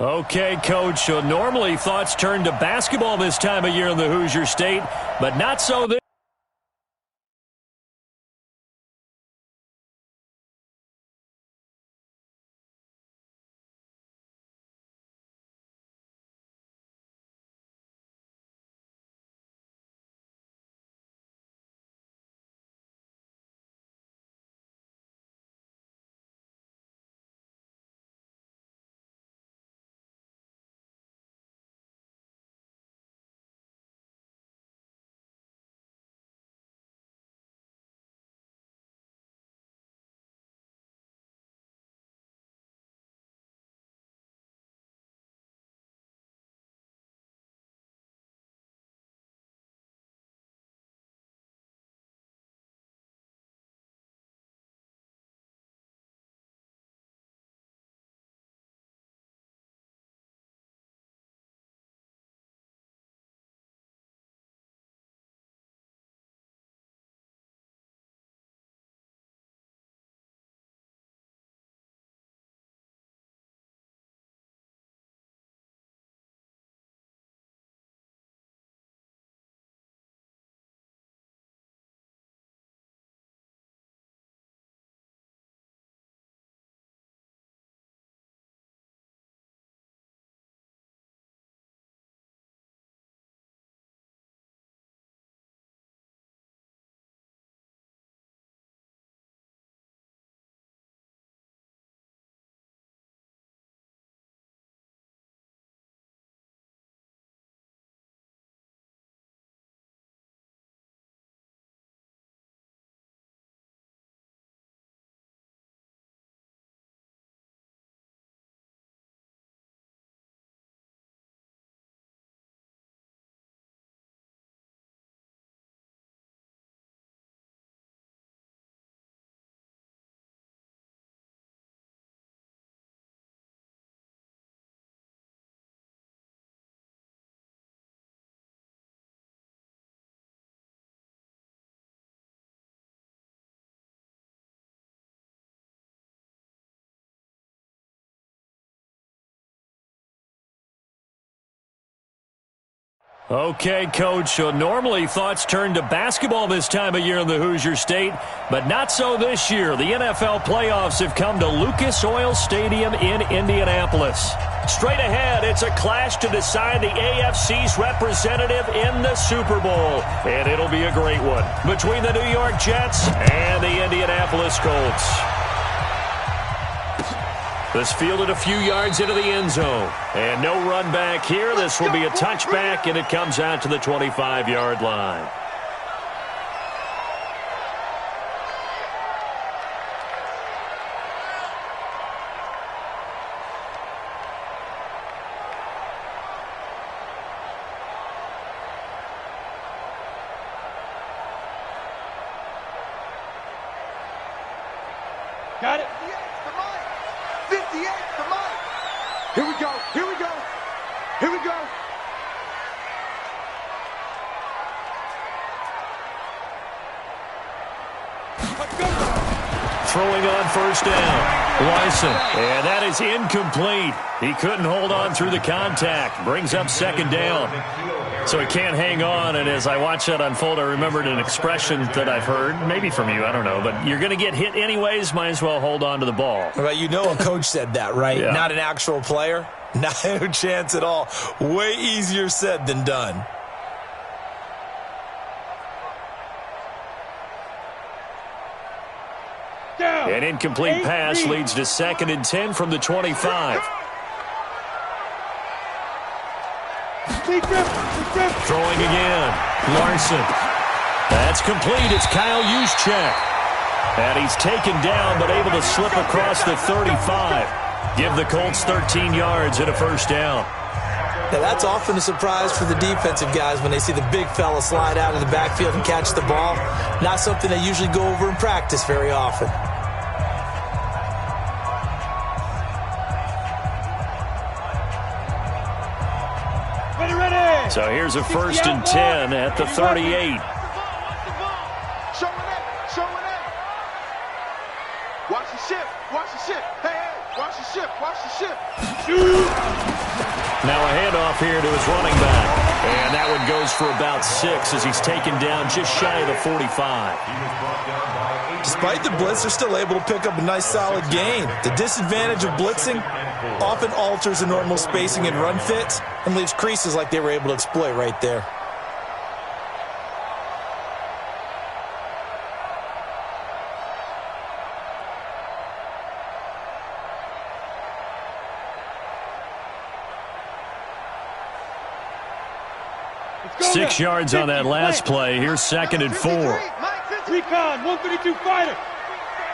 Okay, Coach, so normally thoughts turn to basketball this time of year in the Hoosier State, but not so this. Okay, Coach, so normally thoughts turn to basketball this time of year in the Hoosier State, but not so this year. The NFL playoffs have come to Lucas Oil Stadium in Indianapolis. Straight ahead, it's a clash to decide the AFC's representative in the Super Bowl, and it'll be a great one between the New York Jets and the Indianapolis Colts. This fielded a few yards into the end zone. And no run back here. This will be a touchback, and it comes out to the 25-yard line. Got it. 58 for Mike. Here we go. Here we go. Here we go. Throwing on first down. Larson. And that is incomplete. He couldn't hold on through the contact. Brings up second down. So he can't hang on, and as I watch that unfold, I remembered an expression that I've heard, maybe from you, I don't know, but you're going to get hit anyways, might as well hold on to the ball. Well, you know a coach said that, right? Yeah. Not an actual player. No chance at all. Way easier said than done. An incomplete pass leads to 2nd and 10 from the 25. Throwing again. Larson. That's complete. It's Kyle Juszczyk. And he's taken down but able to slip across the 35. Give the Colts 13 yards and a first down. Now, that's often a surprise for the defensive guys when they see the big fella slide out of the backfield and catch the ball. Not something they usually go over in practice very often. So here's a 1st and 10 at the 38. Watch watch the ship. Watch the ship. Hey, hey, watch the ship. Watch the ship. Now a handoff here to his running back. And that one goes for about 6 as he's taken down just shy of the 45. Despite the blitz, they're still able to pick up a nice solid gain. The disadvantage of blitzing often alters the normal spacing and run fits and leaves creases like they were able to exploit right there. Six yards on that last play. Here's 2nd and 4. Recon, 132 fighter.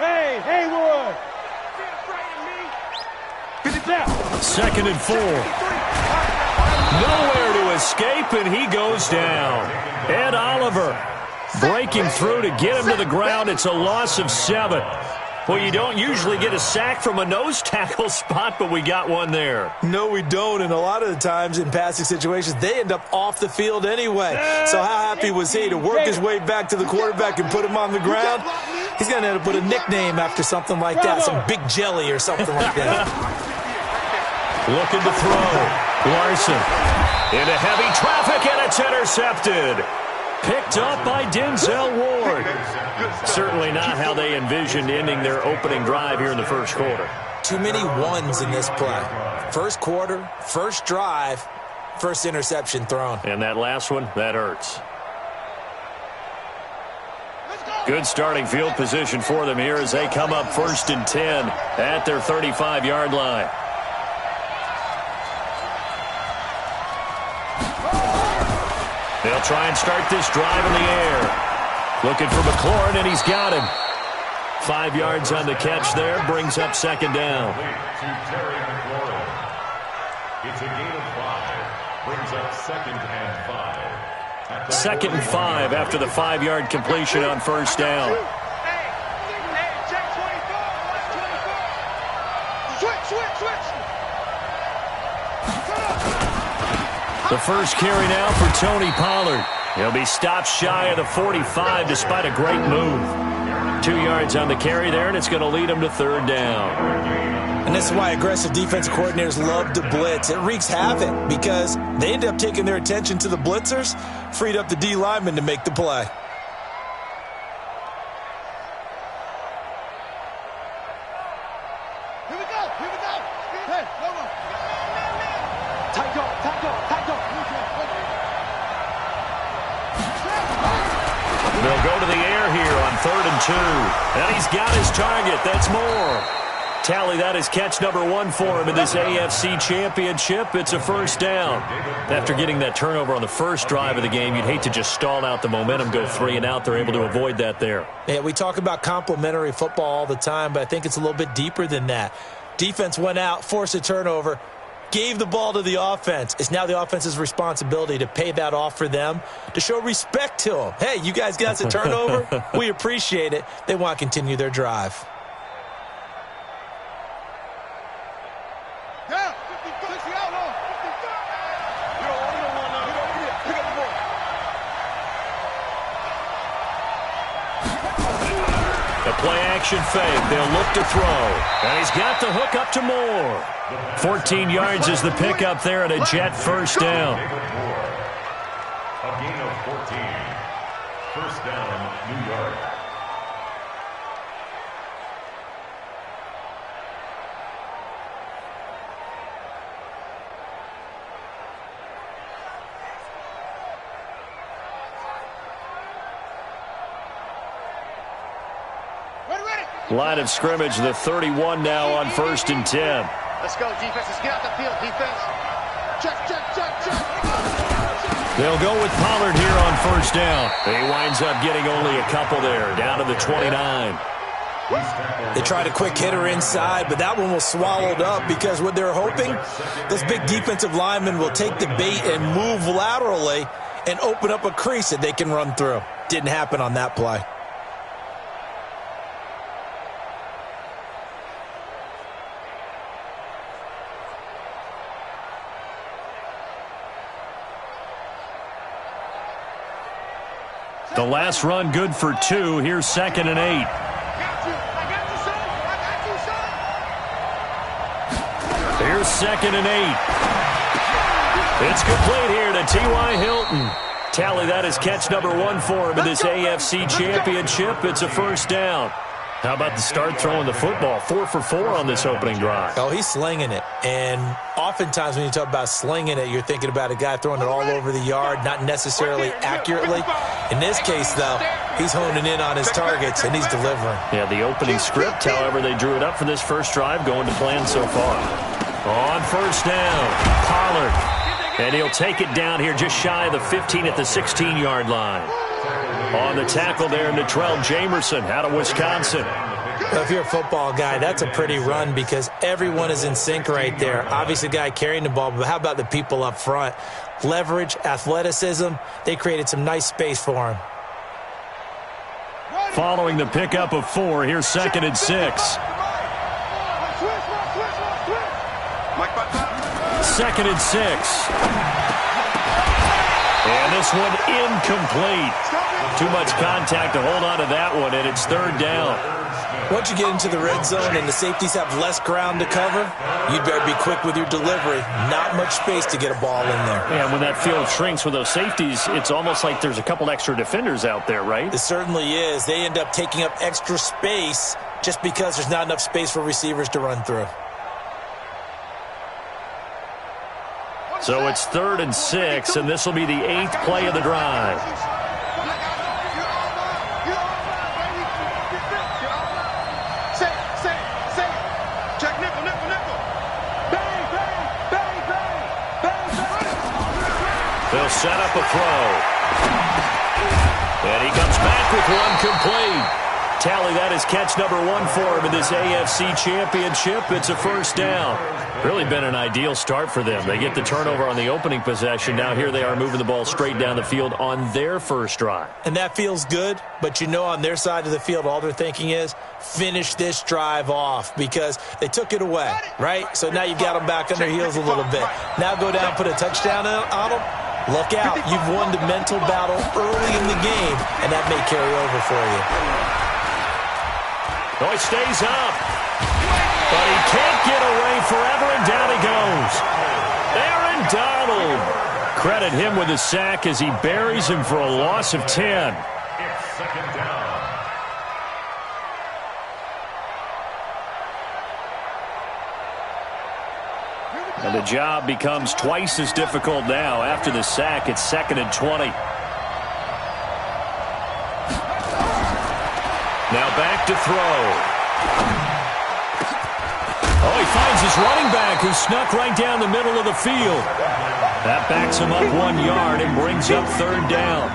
Hey, Haywood. 2nd and 4. Nowhere to escape, and he goes down. Ed Oliver breaking through to get him to the ground. It's a loss of 7. Well, you don't usually get a sack from a nose tackle spot, but we got one there. No, we don't, and a lot of the times in passing situations, they end up off the field anyway. So how happy was he to work his way back to the quarterback and put him on the ground? He's going to end up with a nickname after something like that, some Big Jelly or something like that. Looking to throw. Larson into heavy traffic, and it's intercepted. Picked up by Denzel Ward. Certainly not how they envisioned ending their opening drive here in the first quarter. Too many ones in this play. First quarter, first drive, first interception thrown. And that last one, that hurts. Good starting field position for them here as they come up 1st and 10 at their 35-yard line. They'll try and start this drive in the air. Looking for McLaurin, and he's got him. 5 yards on the catch there, brings up 2nd down. It's a gain of 5, brings up 2nd and 5. 2nd and 5 after the 5-yard completion on 1st down. Switch. The first carry now for Tony Pollard. He'll be stopped shy of the 45 despite a great move. 2 yards on the carry there, and it's going to lead him to 3rd down. And this is why aggressive defensive coordinators love to blitz. It wreaks havoc because they end up taking their attention to the blitzers, freed up the D lineman to make the play. Here we go. Hey, no. Tight go. They'll go to the air here on 3rd and 2. And he's got his target. That's Moore. Tally that is catch number 1 for him in this AFC Championship. It's a 1st down. After getting that turnover on the first drive of the game, you'd hate to just stall out the momentum, go 3 and out. They're able to avoid that there. Yeah, we talk about complementary football all the time, but I think it's a little bit deeper than that. Defense went out, forced a turnover, gave the ball to the offense. It's now the offense's responsibility to pay that off for them, to show respect to them. Hey, you guys got us a turnover. We appreciate it. They want to continue their drive. Yeah. The play-action fake. They'll look to throw. And he's got the hook up to Moore. 14 yards is the pickup there and a Jet 1st down. A gain of 14. 1st down, New York. Line of scrimmage, the 31 now on 1st and 10. Let's go, defense. Let's get out the field, defense. Check. They'll go with Pollard here on 1st down. He winds up getting only a couple there, down to the 29. They tried a quick hitter inside, but that one was swallowed up because what they're hoping, this big defensive lineman will take the bait and move laterally and open up a crease that they can run through. Didn't happen on that play. The last run good for 2. Here's 2nd and 8. Here's 2nd and 8. It's complete here to T.Y. Hilton. Tally that is catch number 1 for him in this AFC Championship. It's a first down. How about the start throwing the football? 4 for 4 on this opening drive. Oh, he's slinging it. And oftentimes when you talk about slinging it, you're thinking about a guy throwing it all over the yard, not necessarily accurately. In this case, though, he's honing in on his targets, and he's delivering. Yeah, the opening script, however, they drew it up for this first drive, going to plan so far. On first down, Pollard. And he'll take it down here just shy of the 15 at the 16-yard line. On the tackle there, Natrell Jamerson out of Wisconsin. Well, if you're a football guy, that's a pretty run because everyone is in sync right there. Obviously, the guy carrying the ball, but how about the people up front? Leverage, athleticism, they created some nice space for him. Following the pickup of 4, here's 2nd and 6. 2nd and 6. And this one incomplete. Too much contact to hold on to that one, and it's 3rd down. Once you get into the red zone and the safeties have less ground to cover, you'd better be quick with your delivery. Not much space to get a ball in there. And when that field shrinks with those safeties, it's almost like there's a couple extra defenders out there, right? It certainly is. They end up taking up extra space just because there's not enough space for receivers to run through. So it's 3rd and 6, and this will be the 8th play of the drive. They'll set up a throw. And he comes back with one complete. Tally that is catch number 1 for him in this AFC Championship. It's a first down. Really been an ideal start for them. They get the turnover on the opening possession. Now here they are moving the ball straight down the field on their first drive. And that feels good, but you know on their side of the field all they're thinking is finish this drive off because they took it away, right? So now you've got them back on their heels a little bit. Now go down, put a touchdown on them. Look out. You've won the mental battle early in the game, and that may carry over for you. Oh, he stays up. But he can't get away forever, and down he goes. Aaron Donald. Credit him with a sack as he buries him for a loss of 10. It's 2nd down. And the job becomes twice as difficult now. After the sack, it's 2nd and 20. Now back to throw. Oh, he finds his running back who snuck right down the middle of the field. That backs him up 1 yard and brings up 3rd down.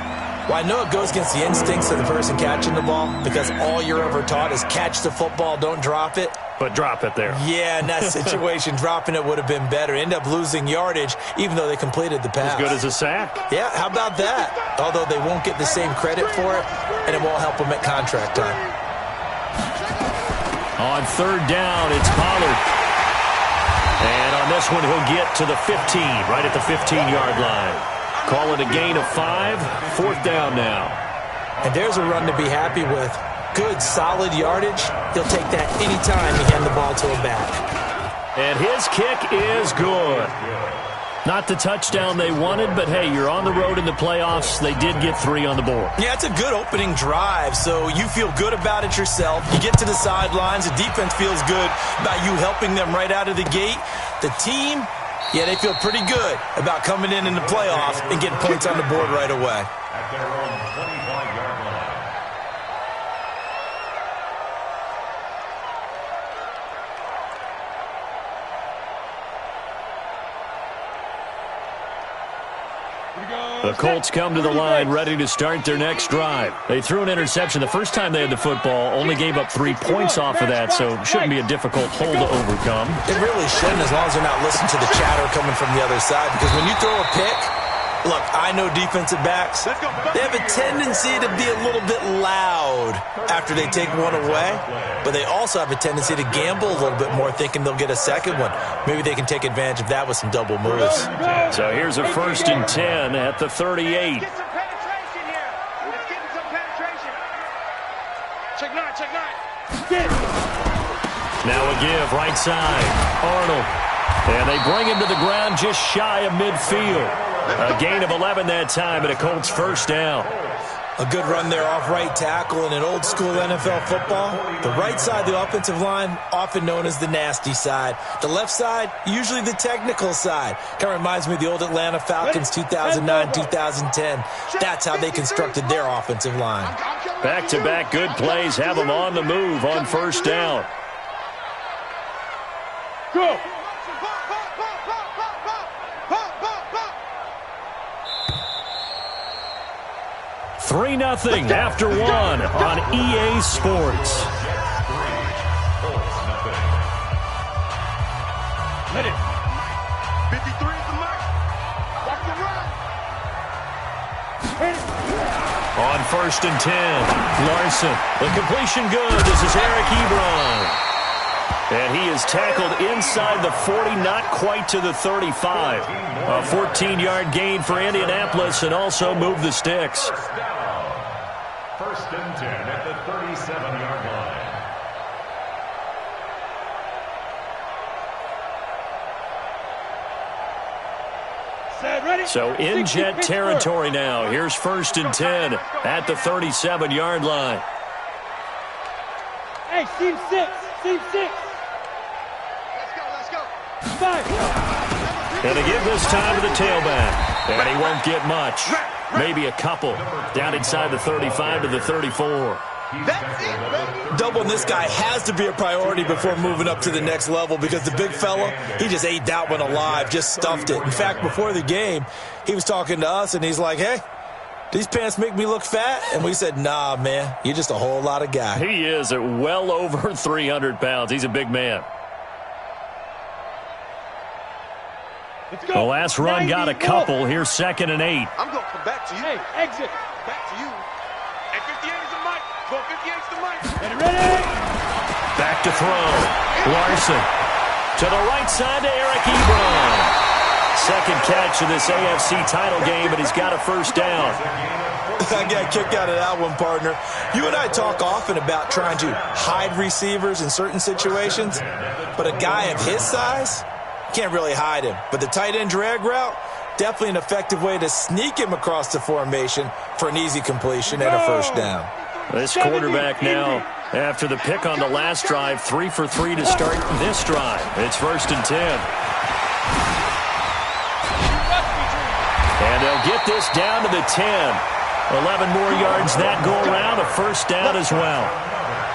Well, I know it goes against the instincts of the person catching the ball because all you're ever taught is catch the football, don't drop it. But drop it there. Yeah, in that situation, dropping it would have been better. End up losing yardage, even though they completed the pass. As good as a sack. Yeah, how about that? Although they won't get the same credit for it, and it won't help them at contract time. On 3rd down, it's Pollard. And on this one, he'll get to the 15, right at the 15-yard line. Call it a gain of 5, 4th down now. And there's a run to be happy with. Good, solid yardage. He'll take that anytime you hand the ball to him back. And his kick is good. Not the touchdown they wanted, but hey, you're on the road in the playoffs. They did get 3 on the board. Yeah, it's a good opening drive, so you feel good about it yourself. You get to the sidelines. The defense feels good about you helping them right out of the gate. The team, yeah, they feel pretty good about coming in the playoffs and getting points on the board right away. At their own 25-yard line. The Colts come to the line ready to start their next drive. They threw an interception the first time they had the football, only gave up 3 points off of that, so it shouldn't be a difficult hole to overcome. It really shouldn't, as long as they're not listening to the chatter coming from the other side, because when you throw a pick, look, I know defensive backs, they have a tendency to be a little bit loud after they take one away, but they also have a tendency to gamble a little bit more, thinking they'll get a second one. Maybe they can take advantage of that with some double moves. So here's a 1st and 10 at the 38. Get some penetration here. Let's get some penetration. Check 9. Now a give, right side. Arnold And they bring him to the ground just shy of midfield. A gain of 11 that time, and a Colts first down. A good run there off right tackle in an old-school NFL football. The right side of the offensive line, often known as the nasty side. The left side, usually the technical side. Kind of reminds me of the old Atlanta Falcons 2009-2010. That's how they constructed their offensive line. Back-to-back good plays have them on the move on first down. Go. 3-0 after one on EA Sports. Let it. 53 is the mark. Watch the run. On 1st and 10, Larson. The completion good. This is Eric Ebron. And he is tackled inside the 40, not quite to the 35. A 14-yard gain for Indianapolis and also moved the sticks. 1st and 10 at the 37-yard line. Set, ready. So in jet territory now. Here's 1st and 10 at the 37-yard line. Hey, seam 6. Seam 6. Let's go. 5. And they give this time to the tailback. And he won't get much. Maybe a couple. Down inside the 35 to the 34. That's it, baby. Doubling this guy has to be a priority before moving up to the next level because the big fella, he just ate that one alive, just stuffed it. In fact, before the game, he was talking to us, and he's like, hey, these pants make me look fat? And we said, nah, man, you're just a whole lot of guy. He is at well over 300 pounds. He's a big man. Let's go. The last run got a couple. Here's 2nd and 8. I'm going to come back to you. Hey, exit. Back to you. And 58 is the mic. 58 is the mic. Ready. Back to throw. Larson. To the right side to Eric Ebron. Second catch in this AFC title game, and he's got a first down. I got kicked out of that one, partner. You and I talk often about trying to hide receivers in certain situations, but a guy of his size, can't really hide him. But the tight end drag route, definitely an effective way to sneak him across the formation for an easy completion and a first down. This quarterback now, after the pick on the last drive, 3 for 3 to start this drive. It's 1st and 10. And they'll get this down to the 10. 11 more yards that go around, a first down as well.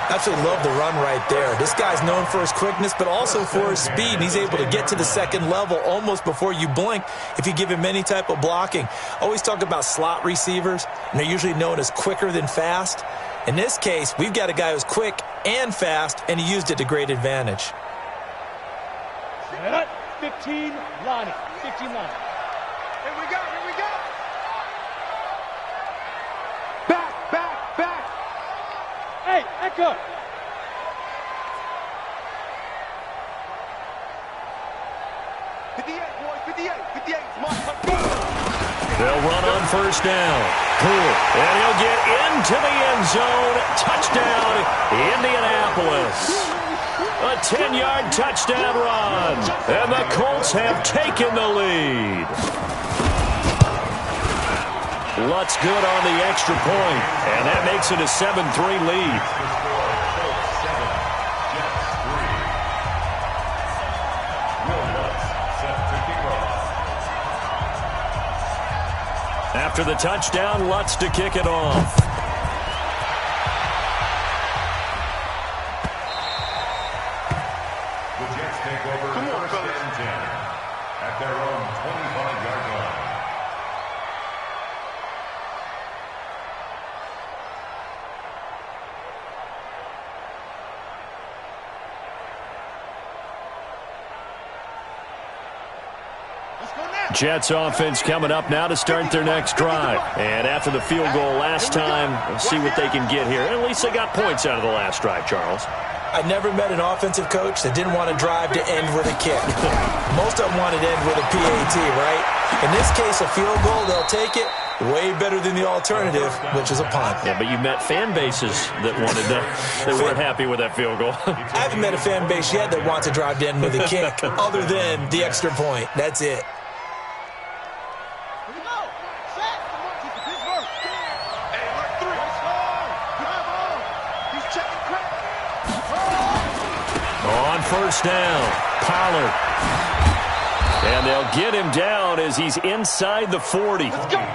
Absolutely love the run right there. This guy's known for his quickness, but also for his speed. And he's able to get to the second level almost before you blink if you give him any type of blocking. Always talk about slot receivers, and they're usually known as quicker than fast. In this case, we've got a guy who's quick and fast, and he used it to great advantage. 15 Lonnie. 15 Lonnie. Here we go. Back. Hey, Echo. They'll run on first down. Cool. And he'll get into the end zone. Touchdown, Indianapolis. A 10-yard touchdown run. And the Colts have taken the lead. Lutz good on the extra point. And that makes it a 7-3 lead. After the touchdown, Lutz to kick it off. The Jets take over 1st and 10 at their own 25-yard line. Jets offense coming up now to start their next drive. And after the field goal last time, we'll see what they can get here. At least they got points out of the last drive, Charles. I never met an offensive coach that didn't want to drive to end with a kick. Most of them wanted to end with a PAT, right? In this case, a field goal, they'll take it. Way better than the alternative, which is a punt. Yeah, but you met fan bases that wanted that weren't happy with that field goal. I haven't met a fan base yet that wants to drive in with a kick other than the extra point. That's it. On first down, Pollard. And they'll get him down as he's inside the 40.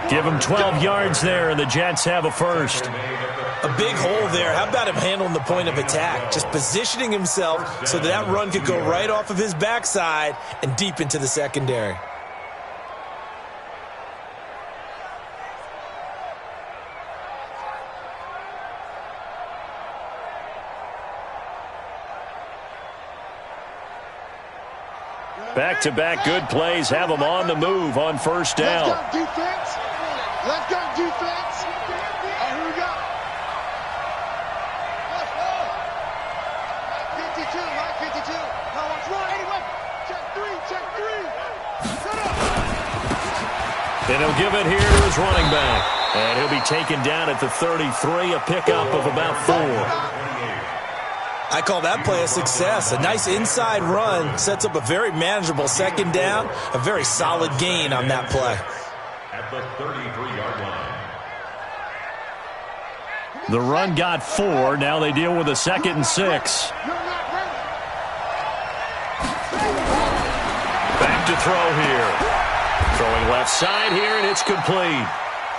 Give him 12 yards there, and the Jets have a first. A big hole there. How about him handling the point of attack? Just positioning himself so that run could go right off of his backside and deep into the secondary. Back-to-back good plays have them on the move on first down. Let's go, defense. Let's go, defense. Here we go. Let's go. 52, right? 52. Now watch one. Anyway, check three. Set up. And he'll give it here to his running back. And he'll be taken down at the 33, a pickup of about 4. I call that play a success. A nice inside run sets up a very manageable second down, a very solid gain on that play. At the 33-yard line. The run got 4. Now they deal with a 2nd and 6. Back to throw here. Throwing left side here, and it's complete.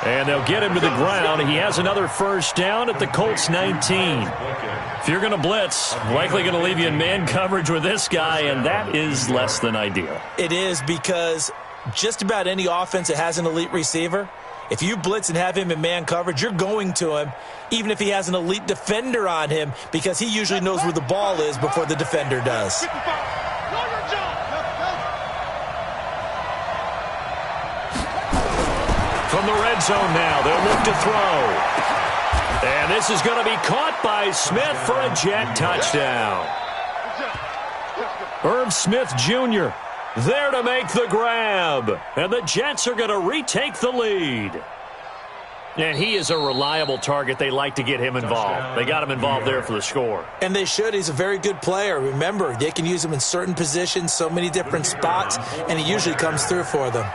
And they'll get him to the ground. He has another first down at the Colts 19. If you're going to blitz, likely going to leave you in man coverage with this guy, and that is less than ideal. It is, because just about any offense that has an elite receiver, if you blitz and have him in man coverage, you're going to him, even if he has an elite defender on him, because he usually knows where the ball is before the defender does. From the red zone now, they'll look to throw. And this is going to be caught by Smith for a Jet touchdown. Herb Smith Jr. there to make the grab. And the Jets are going to retake the lead. And he is a reliable target. They like to get him involved. They got him involved there for the score. And they should. He's a very good player. Remember, they can use him in certain positions, so many different spots, and he usually comes through for them.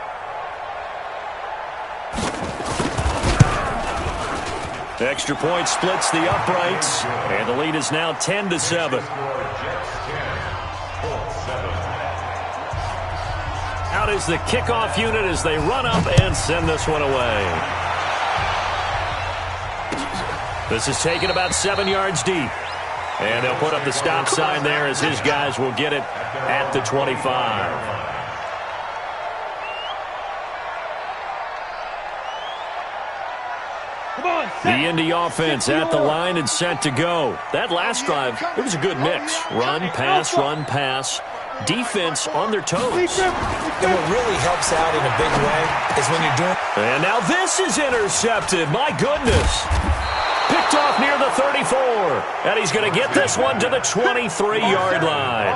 Extra point splits the uprights, and the lead is now 10-7. Out is the kickoff unit as they run up and send this one away. This is taken about 7 yards deep. And they'll put up the stop sign there as his guys will get it at the 25. The Indy offense at the line and set to go. That last drive, it was a good mix. Run, pass. Defense on their toes. And what really helps out in a big way is when you're doing... And now this is intercepted. My goodness. Picked off near the 34. And he's going to get this one to the 23-yard line.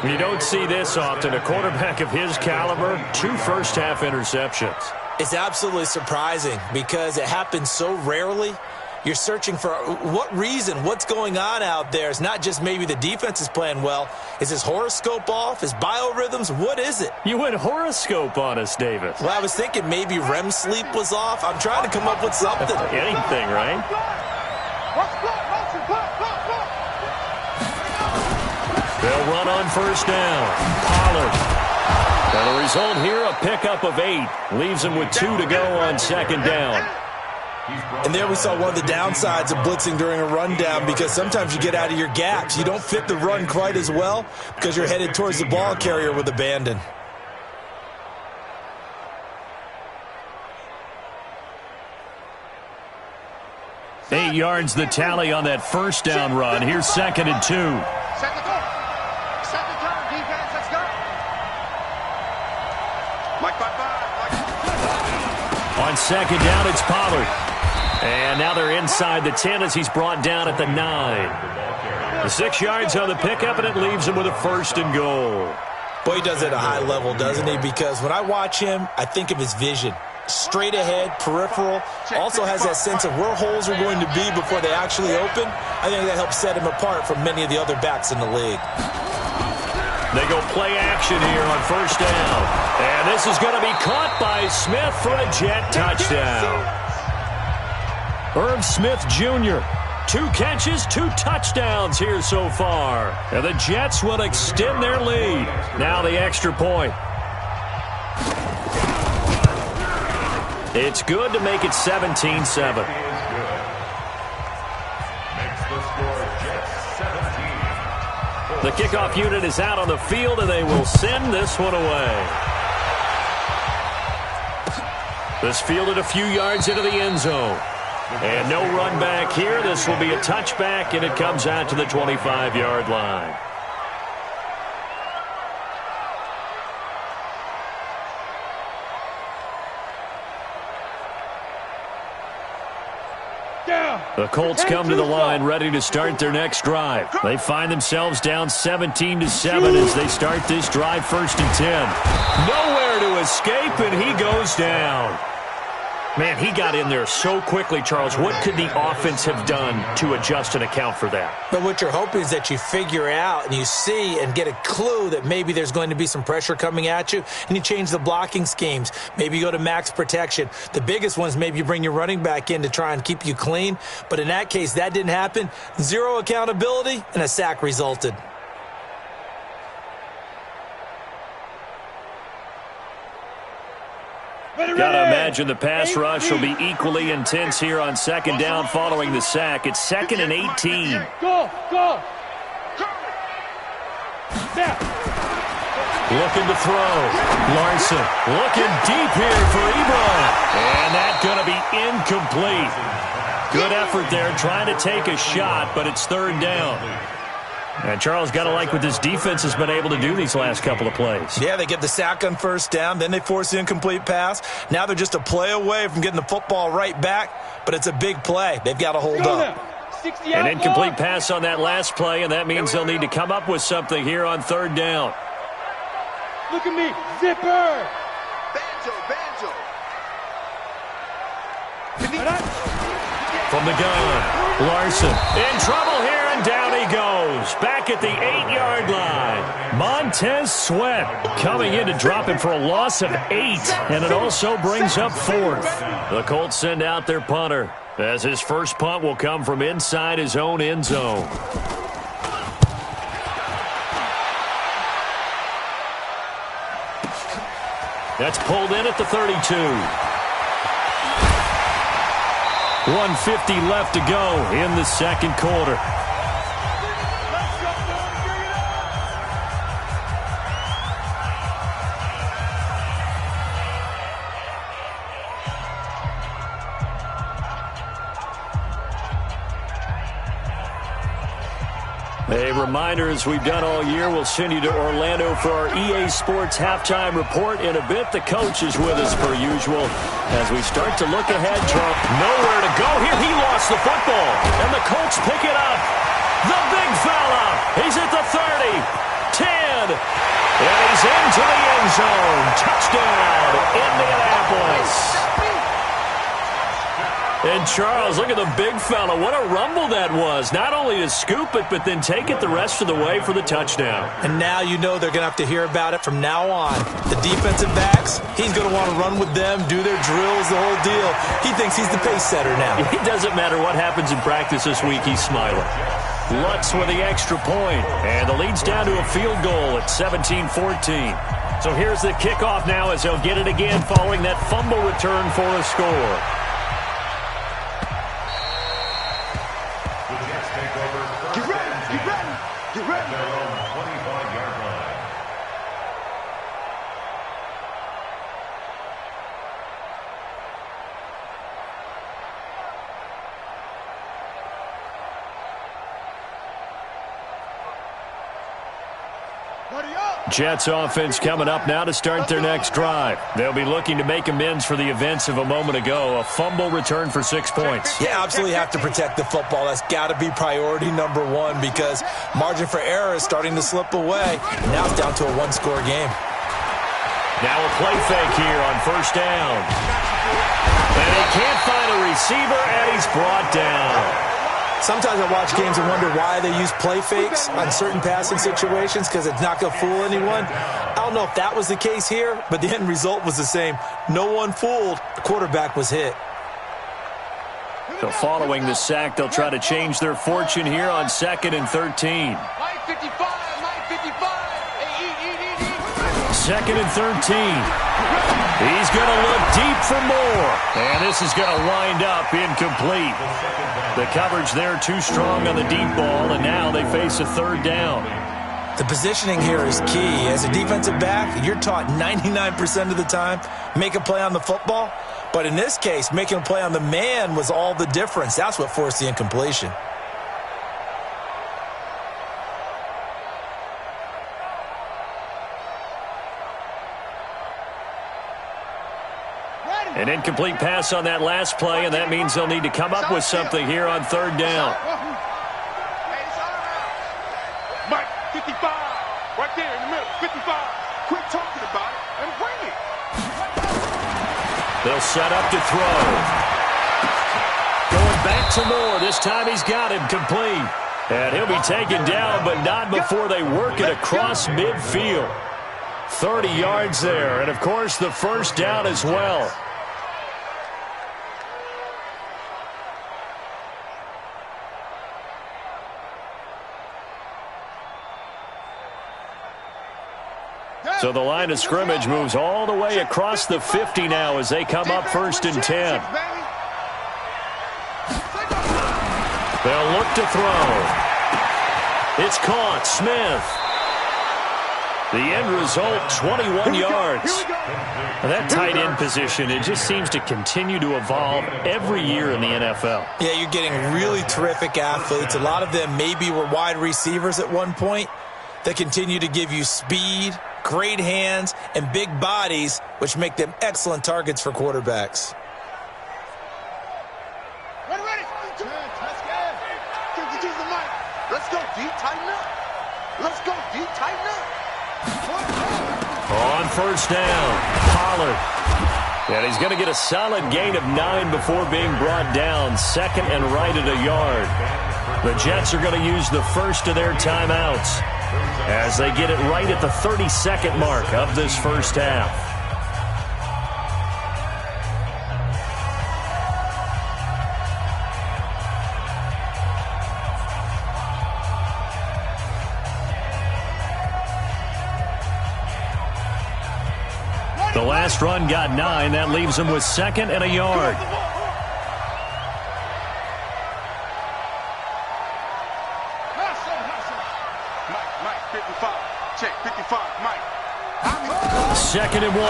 You don't see this often. A quarterback of his caliber, 2 first-half interceptions. It's absolutely surprising because it happens so rarely. You're searching for what reason, what's going on out there. It's not just maybe the defense is playing well. Is his horoscope off? His biorhythms? What is it? You went horoscope on us, Davis. Well, I was thinking maybe REM sleep was off. I'm trying to come up with something. Anything, right? They'll run on first down. Pollard. And the result here, a pickup of 8. Leaves him with 2 to go on second down. And there we saw one of the downsides of blitzing during a rundown, because sometimes you get out of your gaps. You don't fit the run quite as well because you're headed towards the ball carrier with abandon. Eight yards the tally on that first down run. Here's 2nd and 2. On second down, it's Pollard. And now they're inside the 10 as he's brought down at the 9. The 6 yards on the pickup, and it leaves him with a 1st and goal. Boy, he does it at a high level, doesn't he? Because when I watch him, I think of his vision. straight ahead, peripheral, also has that sense of where holes are going to be before they actually open. I think that helps set him apart from many of the other backs in the league. They go play action here on first down. And this is going to be caught by Smith for a Jet touchdown. Irv Smith Jr., 2 catches, 2 touchdowns here so far. And the Jets will extend their lead. Now the extra point. It's good to make it 17-7. The kickoff unit is out on the field, and they will send this one away. This fielded a few yards into the end zone. And no run back here. This will be a touchback, and it comes out to the 25-yard line. The Colts come to the line ready to start their next drive. They find themselves down 17-7 as they start this drive, 1st and 10. Nowhere to escape, and he goes down. Man, he got in there so quickly, Charles. What could the offense have done to adjust and account for that? But what you're hoping is that you figure out and you see and get a clue that maybe there's going to be some pressure coming at you, and you change the blocking schemes. Maybe you go to max protection. The biggest ones, maybe you bring your running back in to try and keep you clean. But in that case, that didn't happen. 0 accountability, and a sack resulted. Gotta imagine the pass rush will be equally intense here on 2nd down following the sack. It's 2nd and 18. Go! Looking to throw. Larson looking deep here for Ebron. And that's going to be incomplete. Good effort there trying to take a shot, but it's 3rd down. And Charles, got to like what this defense has been able to do these last couple of plays. Yeah, they get the sack on 1st down, then they force the incomplete pass. Now they're just a play away from getting the football right back, but it's a big play. They've got to hold up. An incomplete pass on that last play, and that means they'll need to come up with something here on 3rd down. Look at me, zipper! From the gun, Larson in trouble here, and down he goes. Back at the 8-yard line. Montez Sweat coming in to drop him for a loss of 8, and it also brings up 4th. The Colts send out their punter, as his first punt will come from inside his own end zone. That's pulled in at the 32. 1:50 left to go in the 2nd quarter. A reminder, as we've done all year, we'll send you to Orlando for our EA Sports halftime report in a bit. The coach is with us per usual as we start to look ahead. Charles, nowhere to go here. He lost the football, and the Colts pick it up. The big fella, he's at the 30, 10, and he's into the end zone. Touchdown, Indianapolis. And Charles, look at the big fella. What a rumble that was. Not only to scoop it, but then take it the rest of the way for the touchdown. And now you know they're going to have to hear about it from now on. The defensive backs, he's going to want to run with them, do their drills, the whole deal. He thinks he's the pace setter now. It doesn't matter what happens in practice this week, he's smiling. Lutz with the extra point, and the lead's down to a field goal at 17-14. So here's the kickoff now as they'll get it again following that fumble return for a score. Jets offense coming up now to start their next drive. They'll be looking to make amends for the events of a moment ago. A fumble return for 6 points. You absolutely have to protect the football. That's got to be priority number one because margin for error is starting to slip away. And now it's down to a one-score game. Now a play fake here on 1st down. And he can't find a receiver, and he's brought down. Sometimes I watch games and wonder why they use play fakes on certain passing situations, because it's not going to fool anyone. I don't know if that was the case here, but the end result was the same. No one fooled. The quarterback was hit. So following the sack, they'll try to change their fortune here on 2nd and 13. Mike 55, Mike 55. Hey, eat. 2nd and 13. He's going to look deep for more. And this is going to wind up incomplete. The coverage there too strong on the deep ball, and now they face a 3rd down. The positioning here is key. As a defensive back, you're taught 99% of the time, make a play on the football. But in this case, making a play on the man was all the difference. That's what forced the incompletion. An incomplete pass on that last play, and that means they'll need to come up with something here on 3rd down. Mike 55, right there in the middle, 55. Quit talking about it and bring it. They'll set up to throw. Going back to Moore. This time he's got him complete. And he'll be taken down, but not before they work it across midfield. 30 yards there, and of course the 1st down as well. So the line of scrimmage moves all the way across the 50 now as they come up 1st and 10. They'll look to throw. It's caught. Smith. The end result, 21 yards. And that tight end position, it just seems to continue to evolve every year in the NFL. Yeah, you're getting really terrific athletes. A lot of them maybe were wide receivers at one point. They continue to give you speed, great hands, and big bodies, which make them excellent targets for quarterbacks. Ready. Let's go, D. Tighten up. Let's go, D. Tighten up. On 1st down, Pollard. And he's going to get a solid gain of 9 before being brought down. 2nd and right at a yard. The Jets are going to use the first of their timeouts as they get it right at the 32nd mark of this 1st half. The last run got 9. That leaves them with 2nd and a yard. Mike 55. Check 55. Mike. 2nd and 1.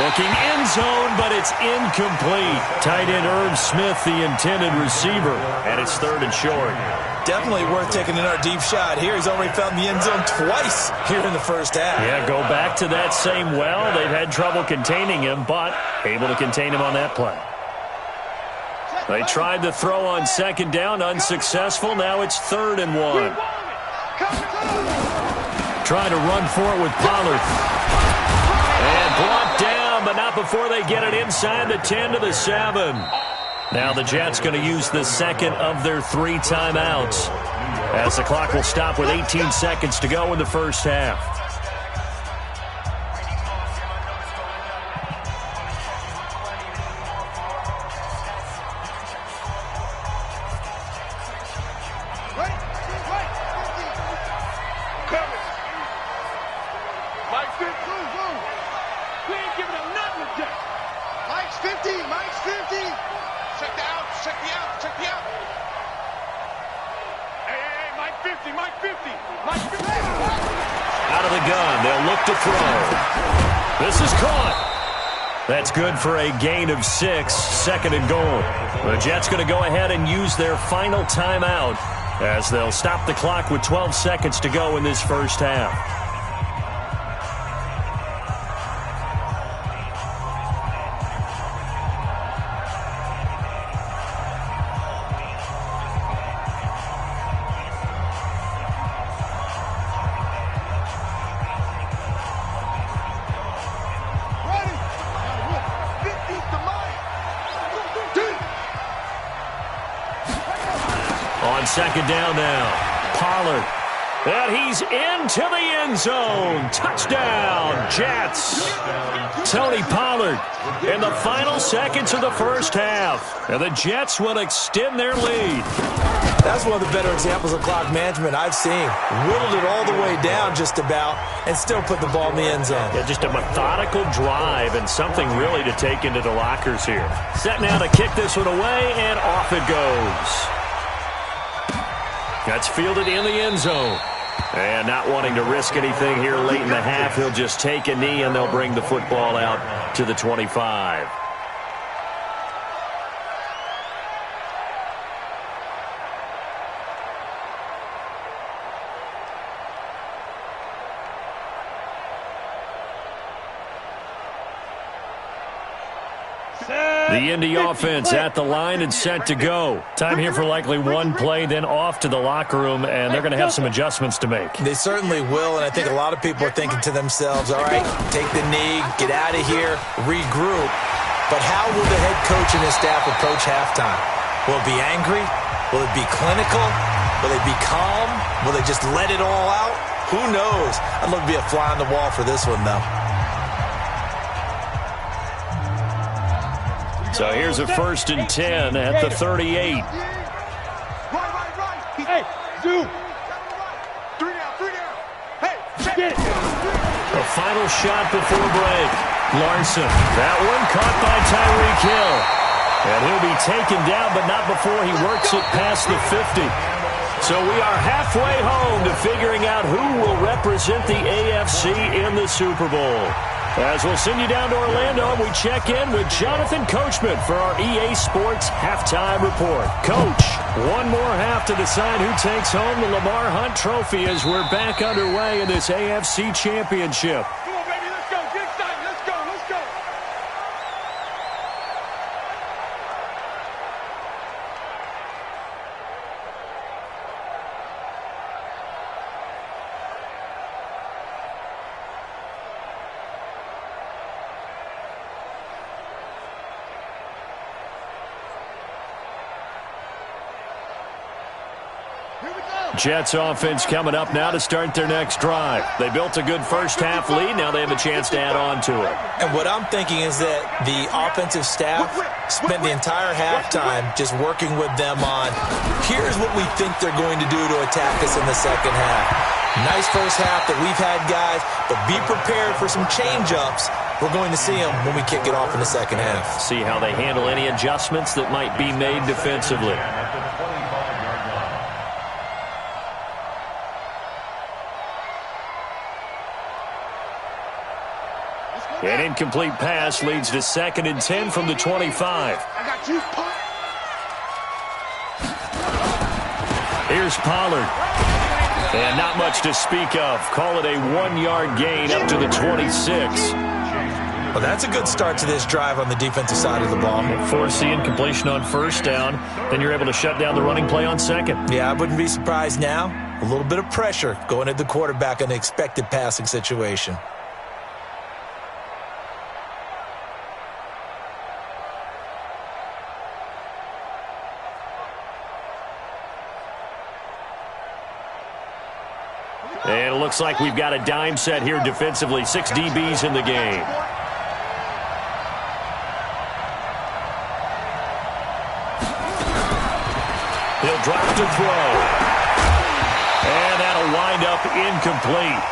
Looking end zone, but it's incomplete. Tight end Irv Smith, the intended receiver. And it's 3rd and short. Definitely worth taking another deep shot here. He's already found the end zone twice here in the 1st half. Yeah, go back to that same well. They've had trouble containing him, but able to contain him on that play. They tried the throw on 2nd down, unsuccessful. Now it's 3rd and 1. Trying to run for it with Pollard. And brought down, but not before they get it inside the 10 to the 7. Now the Jets going to use the 2nd of their 3 timeouts as the clock will stop with 18 seconds to go in the 1st half. Mike's 50. Mike's 50. Check the out. Check the out. Check the out. Hey, Mike 50. Mike 50. Mike 50. Out of the gun. They'll look to throw. This is caught. That's good for a gain of 6. 2nd and goal. The Jets going to go ahead and use their final timeout as they'll stop the clock with 12 seconds to go in this 1st half. on second down now. Pollard. And he's into the end zone. Touchdown, Jets. Tony Pollard in the final seconds of the first half. And the Jets will extend their lead. That's one of the better examples of clock management I've seen. Whittled it all the way down just about and still put the ball in the end zone. Yeah, just a methodical drive and something really to take into the lockers here. Set now to kick this one away, and off it goes. That's fielded in the end zone. And not wanting to risk anything here late in the half, he'll just take a knee and they'll bring the football out to the 25. The Indy offense at the line and set to go. Time here for likely one play, then off to the locker room, and they're going to have some adjustments to make. They certainly will, and I think a lot of people are thinking to themselves, all right, take the knee, get out of here, regroup. But how will the head coach and his staff approach halftime? Will it be angry? Will it be clinical? Will they be calm? Will they just let it all out? Who knows? I'd love to be a fly on the wall for this one, though. So here's a 1st and 10 at the 38. Right. Hey, Zoom. 3 down. Hey, Get it. A final shot before break. Larson. That one caught by Tyreek Hill. And he'll be taken down, but not before he works it past the 50. So we are halfway home to figuring out who will represent the AFC in the Super Bowl. As we'll send you down to Orlando, and we check in with Jonathan Coachman for our EA Sports Halftime Report. Coach, one more half to decide who takes home the Lamar Hunt Trophy as we're back underway in this AFC Championship. Come on, baby, let's go. Get excited. Let's go. Jets offense coming up now to start their next drive. They built a good first half lead. Now they have a chance to add on to it. And what I'm thinking is that the offensive staff spent the entire halftime just working with them on, here's what we think they're going to do to attack us in the second half. Nice first half that we've had, guys, but be prepared for some change-ups. We're going to see them when we kick it off in the second half. See how they handle any adjustments that might be made defensively. An incomplete pass leads to 2nd and 10 from the 25. I got you, punt. Here's Pollard. And not much to speak of. Call it a 1-yard gain up to the 26. Well, that's a good start to this drive on the defensive side of the ball. Force the incompletion on 1st down. Then you're able to shut down the running play on 2nd. Yeah, I wouldn't be surprised now. A little bit of pressure going at the quarterback in an expected passing situation. And it looks like we've got a dime set here defensively. 6 DBs in the game. He'll drop to throw. And that'll wind up incomplete.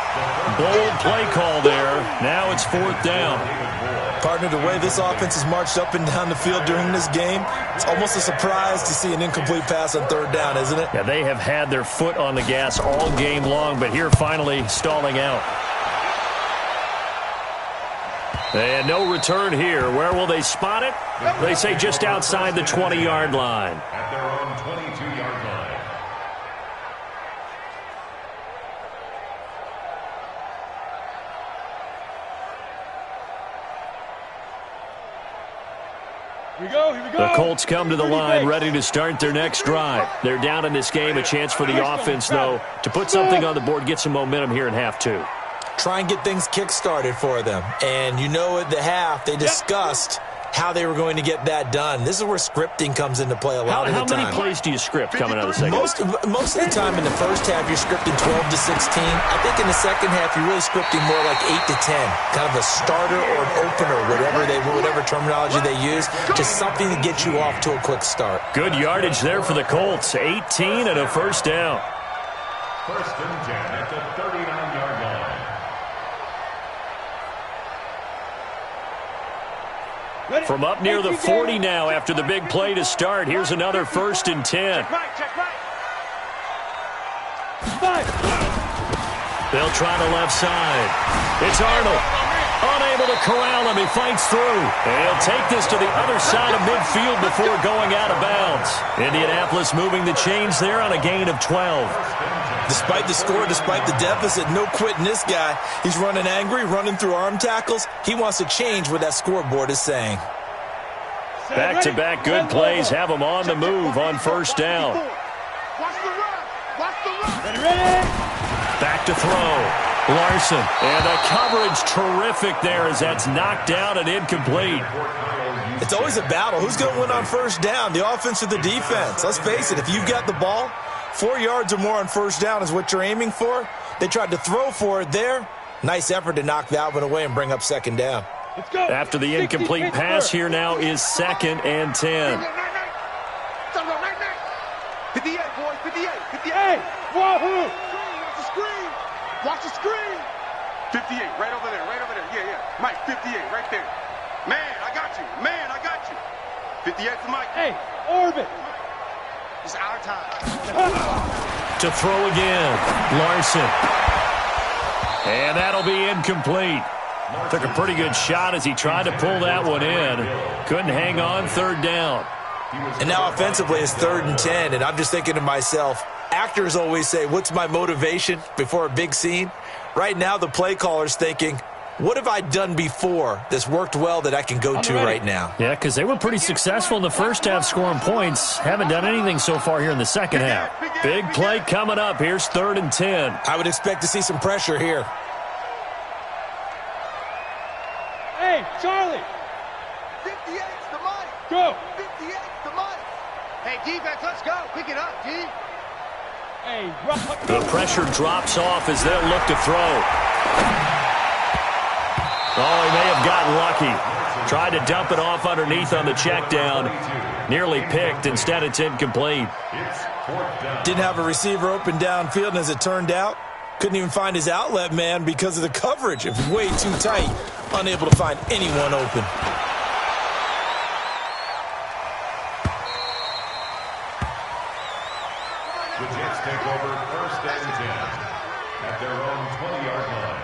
Bold play call there. Now it's 4th down. Partner, the way this offense has marched up and down the field during this game, it's almost a surprise to see an incomplete pass on 3rd down, isn't it? Yeah, they have had their foot on the gas all game long, but here finally stalling out. And no return here. Where will they spot it? They say just outside the 20-yard line. At their own 22-yard line. Here we go. The Colts come to the line ready to start their next drive. They're down in this game. A chance for the offense, though, to put something on the board, get some momentum here in half 2. Try and get things kick-started for them. And you know at the half, they discussed how they were going to get that done. This is where scripting comes into play a lot of the time. How many plays do you script coming out of the second? Most of the time in the first half, you're scripting 12 to 16. I think in the second half, you're really scripting more like 8 to 10. Kind of a starter or an opener, whatever terminology they use, just something to get you off to a quick start. Good yardage there for the Colts. 18 and a first down. First and 10 at the 39-yard line. From up near the 40 now after the big play to start. Here's another first and 10. They'll try the left side. It's Arnold. Unable to corral him. He fights through. And he'll take this to the other side of midfield before going out of bounds. Indianapolis moving the chains there on a gain of 12. Despite the score, despite the deficit, no quitting this guy. He's running angry, running through arm tackles. He wants to change what that scoreboard is saying. Back-to-back good plays have him on the move on first down. Back to throw. Larson. And the coverage terrific there as that's knocked down and incomplete. It's always a battle. Who's going to win on first down, the offense or the defense? Let's face it, if you've got the ball, 4 yards or more on first down is what you're aiming for. They tried to throw for it there. Nice effort to knock that one away and bring up second down. Let's go. After the incomplete pass, here now is second and 10. 58, boys, 58, 58. Hey, wahoo! Watch the screen. Watch the screen. 58, right over there, Yeah. Mike, 58, right there. Man, I got you. 58 for Mike. Hey, orbit. It's our time. To throw again. Larson. And that'll be incomplete. Took a pretty good shot as he tried to pull that one in. Couldn't hang on, third down. And now offensively it's 3rd and 10, and I'm just thinking to myself, actors always say, what's my motivation before a big scene? Right now the play caller's thinking, what have I done before that's worked well that I can go to right now? Yeah, because they were pretty successful in the first half scoring points. Haven't done anything so far here in the second half. Big play coming up. Here's 3rd and 10. I would expect to see some pressure here. Hey, Charlie. 58's the Mike. Go. 58's the Mike. Hey, defense, let's go. Pick it up, D. Hey, rock. The pressure drops off as they'll look to throw. Oh, he may have gotten lucky. Tried to dump it off underneath on the check down. Nearly picked. Instead, it's incomplete. Didn't have a receiver open downfield, and as it turned out, couldn't even find his outlet man because of the coverage. It was way too tight. Unable to find anyone open. The Jets take over first and 10 at their own 20-yard line.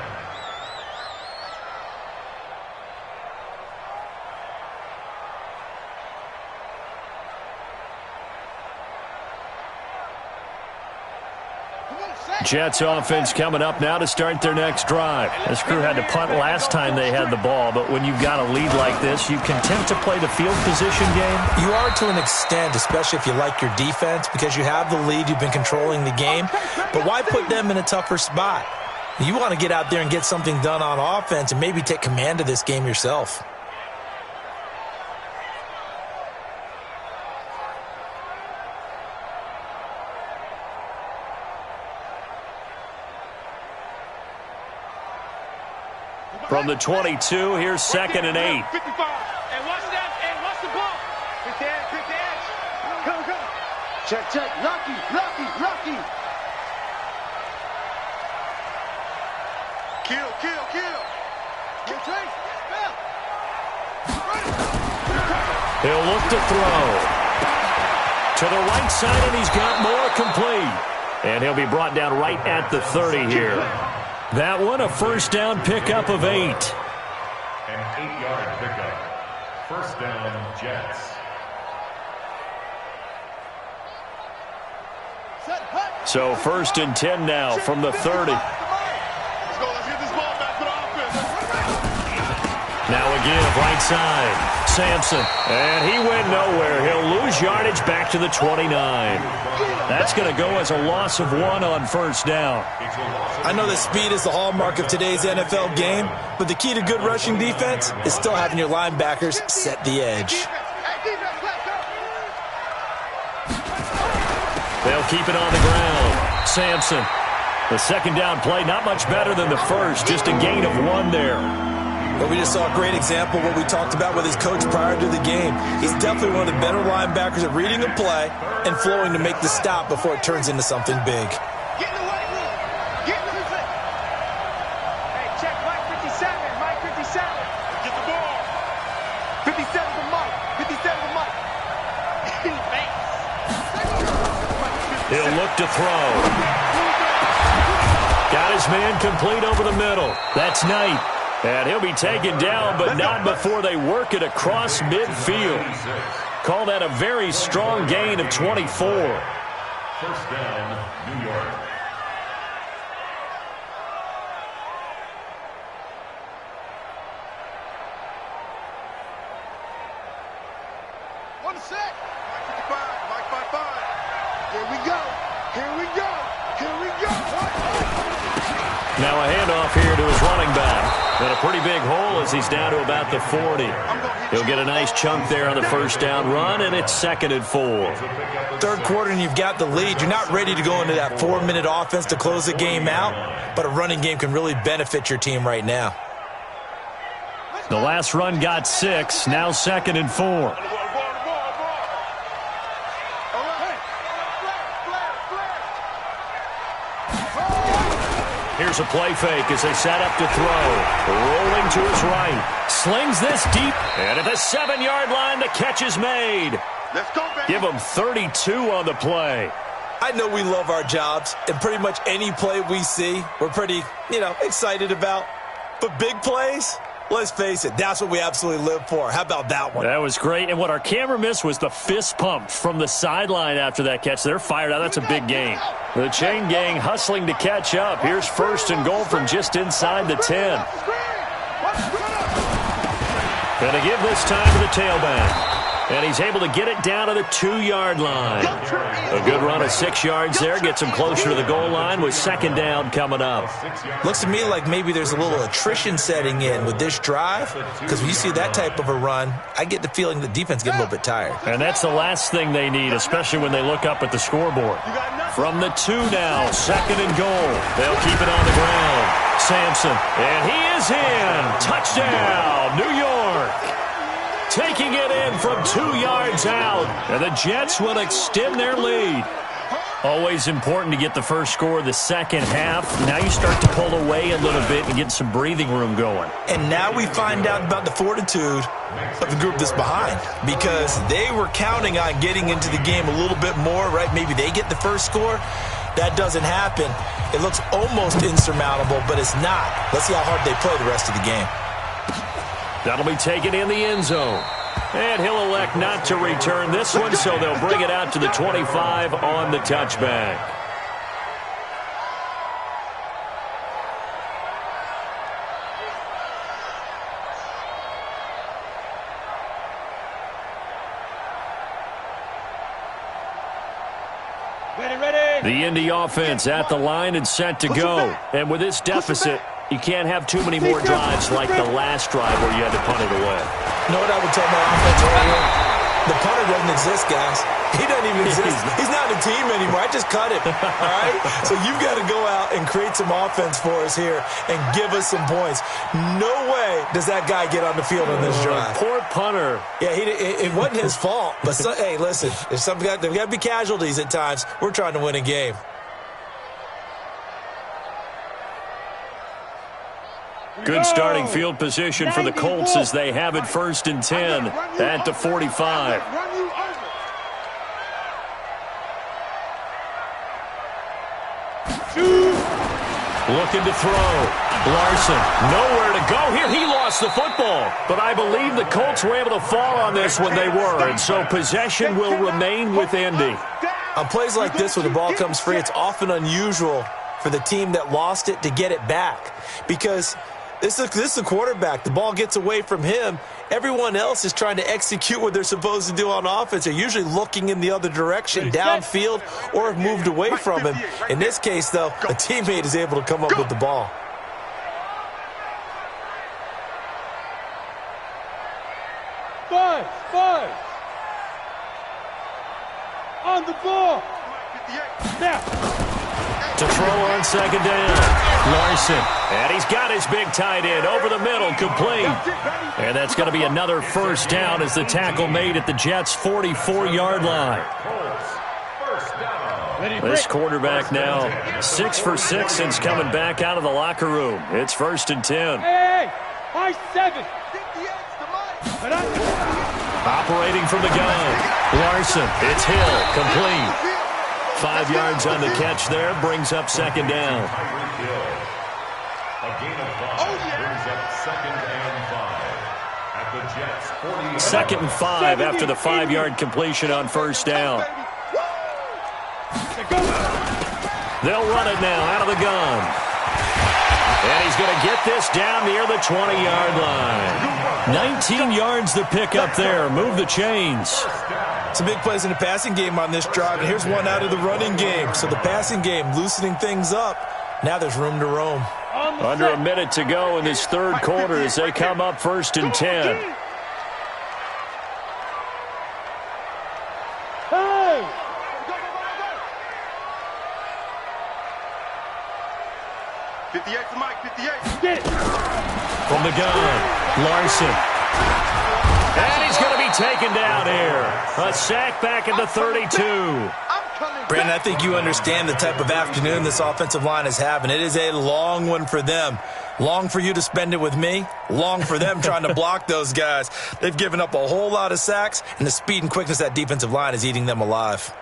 Jets offense coming up now to start their next drive. This crew had to punt last time they had the ball, but when you've got a lead like this, you content to play the field position game? You are to an extent, especially if you like your defense, because you have the lead, you've been controlling the game. But why put them in a tougher spot? You want to get out there and get something done on offense and maybe take command of this game yourself. From the 22, here's 2nd and 8. 55. And watch that. And watch the ball. Quick the edge. Come. Check. Lucky. Kill. He'll look to throw. To the right side, and he's got more complete. And he'll be brought down right at the 30 here. That one, a first down pickup of 8. An 8-yard pickup. First down, Jets. So 1st and 10 now from the 30. Let's go. Let's get this ball back for the offense. Now again, right side. Sampson. And he went nowhere. He'll lose yardage back to the 29. That's going to go as a loss of 1 on first down. I know that speed is the hallmark of today's NFL game, but the key to good rushing defense is still having your linebackers set the edge. They'll keep it on the ground. Sampson. The second down play, not much better than the first. Just a gain of 1 there. But we just saw a great example of what we talked about with his coach prior to the game. He's definitely one of the better linebackers at reading a play and flowing to make the stop before it turns into something big. Get in the white room. Get in the white. Hey, check Mike 57. Mike 57. Get the ball. 57 to Mike. 57 to Mike. He'll look to throw. Got his man complete over the middle. That's Knight. And he'll be taken down, but not before they work it across midfield. Call that a very strong gain of 24. First down, New York. One sec. Mike 55. Mike 55. Here we go. Here we go. Here we go. Now a handoff here to his running back. And a pretty big hole as he's down to about the 40. He'll get a nice chunk there on the first down run, and it's 2nd and 4. Third quarter and you've got the lead. You're not ready to go into that 4-minute offense to close the game out, but a running game can really benefit your team right now. The last run got 6, now 2nd and 4. Here's a play fake as they set up to throw. Rolling to his right. Slings this deep. And at the 7-yard line, the catch is made. Let's go, baby. Give him 32 on the play. I know we love our jobs, and pretty much any play we see, we're pretty, excited about. But big plays, let's face it, that's what we absolutely live for. How about that one? That was great. And what our camera missed was the fist pump from the sideline after that catch. They're fired out. That's a big gain. The chain gang hustling to catch up. Here's 1st and goal from just inside the 10. Going to give this time to the tailback. And he's able to get it down to the 2-yard line. A good run of 6 yards there. Gets him closer to the goal line with 2nd down coming up. Looks to me like maybe there's a little attrition setting in with this drive. Because when you see that type of a run, I get the feeling the defense gets a little bit tired. And that's the last thing they need, especially when they look up at the scoreboard. From the 2 now, 2nd and goal. They'll keep it on the ground. Sampson, and he is in. Touchdown, New York. Taking it in from 2 yards out. And the Jets will extend their lead. Always important to get the first score of the second half. Now you start to pull away a little bit and get some breathing room going. And now we find out about the fortitude of the group that's behind. Because they were counting on getting into the game a little bit more, right? Maybe they get the first score. That doesn't happen. It looks almost insurmountable, but it's not. Let's see how hard they play the rest of the game. That'll be taken in the end zone. And he'll elect not to return this one, so they'll bring it out to the 25 on the touchback. The Indy offense at the line and set to go. And with this deficit, you can't have too many more drives like the last drive where you had to punt it away. You know what I would tell my offense right here? The punter doesn't exist, guys. He doesn't even exist. He's not in the team anymore. I just cut him, all right? So you've got to go out and create some offense for us here and give us some points. No way does that guy get on the field on this drive. Poor punter. Yeah, it wasn't his fault. But, hey, listen, there's got to be casualties at times. We're trying to win a game. Good starting field position for the Colts as they have it 1st and 10 at the 45. Looking to throw. Larson, nowhere to go here. He lost the football. But I believe the Colts were able to fall on this when they were, and so possession will remain with Indy. On plays like this where the ball comes free, it's often unusual for the team that lost it to get it back. Because This is the quarterback. The ball gets away from him. Everyone else is trying to execute what they're supposed to do on offense. They're usually looking in the other direction, downfield, or have moved away from him. In this case, though, a teammate is able to come up with the ball. Five. On the ball. Now. To throw on second down. Larson. And he's got his big tight end over the middle, complete. And that's going to be another first down as the tackle made at the Jets' 44-yard line. This quarterback now 6 for 6 since coming back out of the locker room. It's 1st and 10. Hey, high 7. Operating from the gun. Larson. It's Hill. Complete. 5 yards on the catch there. Brings up second down. A gain of 5 brings up 2nd and 5 at the Jets' 40. 2nd and 5 after the 5-yard completion on first down. They'll run it now out of the gun. And he's going to get this down near the 20-yard line. 19 yards to pick up there. Move the chains. Some big plays in the passing game on this drive, and here's one out of the running game. So the passing game loosening things up. Now there's room to roam. Under a minute to go in this third quarter as they come up 1st and 10. Hey! Get it. From the gun, Larson. And he's going to be taken down here. A sack back at the 32. Brandon, I think you understand the type of afternoon this offensive line is having. It is a long one for them. Long for you to spend it with me. Long for them trying to block those guys. They've given up a whole lot of sacks, and the speed and quickness of that defensive line is eating them alive.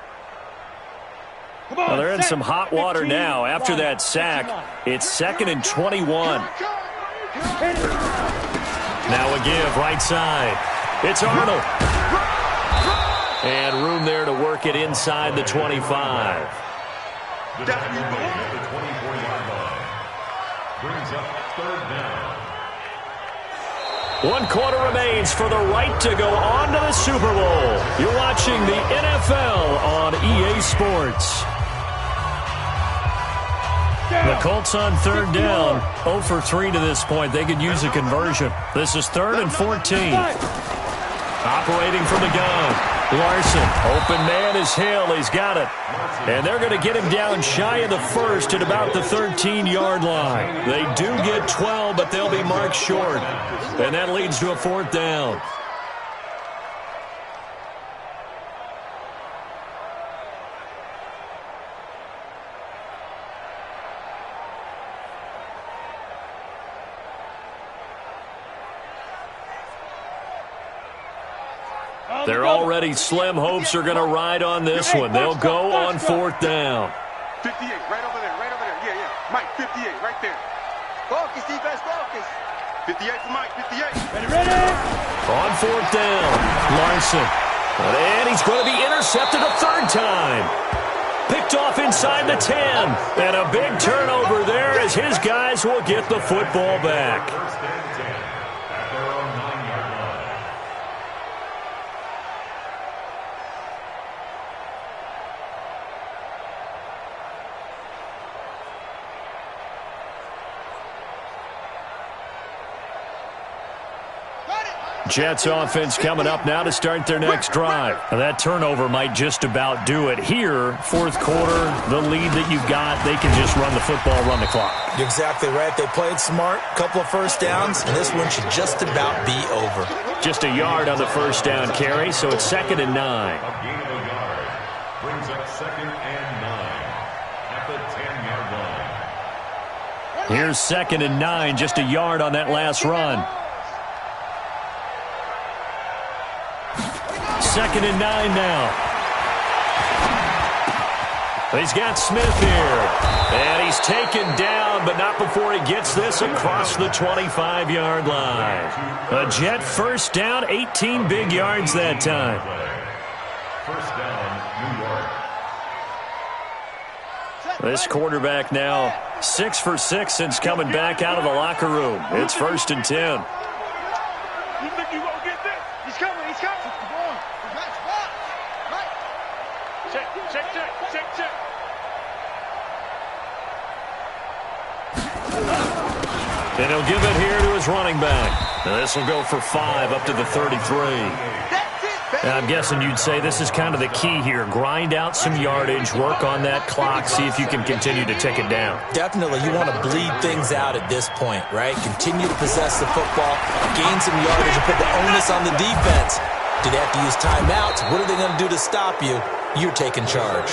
Well, they're in some hot water now. After that sack, it's 2nd and 21. Now a give, right side. It's Arnold. And room there to work it inside the 25. The tackle made at the 24-yard line brings up 3rd down. 1 quarter remains for the right to go on to the Super Bowl. You're watching the NFL on EA Sports. The Colts on 3rd down, 0 for 3 to this point. They could use a conversion. This is 3rd and 14. Operating from the gun. Larson, open man is Hill. He's got it. And they're going to get him down shy of the 1st at about the 13-yard line. They do get 12, but they'll be marked short. And that leads to a 4th down. Their already slim hopes are going to ride on this one. They'll go on 4th down. 58, right over there. Yeah. Mike, 58, right there. Focus, defense, focus. 58 for Mike, 58. Ready? On 4th down, Larson. And he's going to be intercepted a 3rd time. Picked off inside the 10. And a big turnover there as his guys will get the football back. 1st and 10 at their own 9-yard line. Jets offense coming up now to start their next drive. Now that turnover might just about do it here. 4th quarter, the lead that you've got, they can just run the football, run the clock. You're exactly right. They played smart, couple of first downs, and this one should just about be over. Just a yard on the first down carry, so it's 2nd and 9. A gain of a yard brings up 2nd and 9 at the 10-yard line. Here's 2nd and 9, just a yard on that last run. 2nd and 9 now. He's got Smith here. And he's taken down, but not before he gets this across the 25-yard line. A Jet first down, 18 big yards that time. First down, New York. This quarterback now 6 for 6 since coming back out of the locker room. It's 1st and 10. You think you won't get this? He's coming. Come on. Right. Check. And he'll give it here to his running back. And this will go for 5 up to the 33. I'm guessing you'd say this is kind of the key here. Grind out some yardage, work on that clock, see if you can continue to tick it down. Definitely. You want to bleed things out at this point, right? Continue to possess the football, gain some yardage, and put the onus on the defense. Do they have to use timeouts? What are they going to do to stop you? You're taking charge.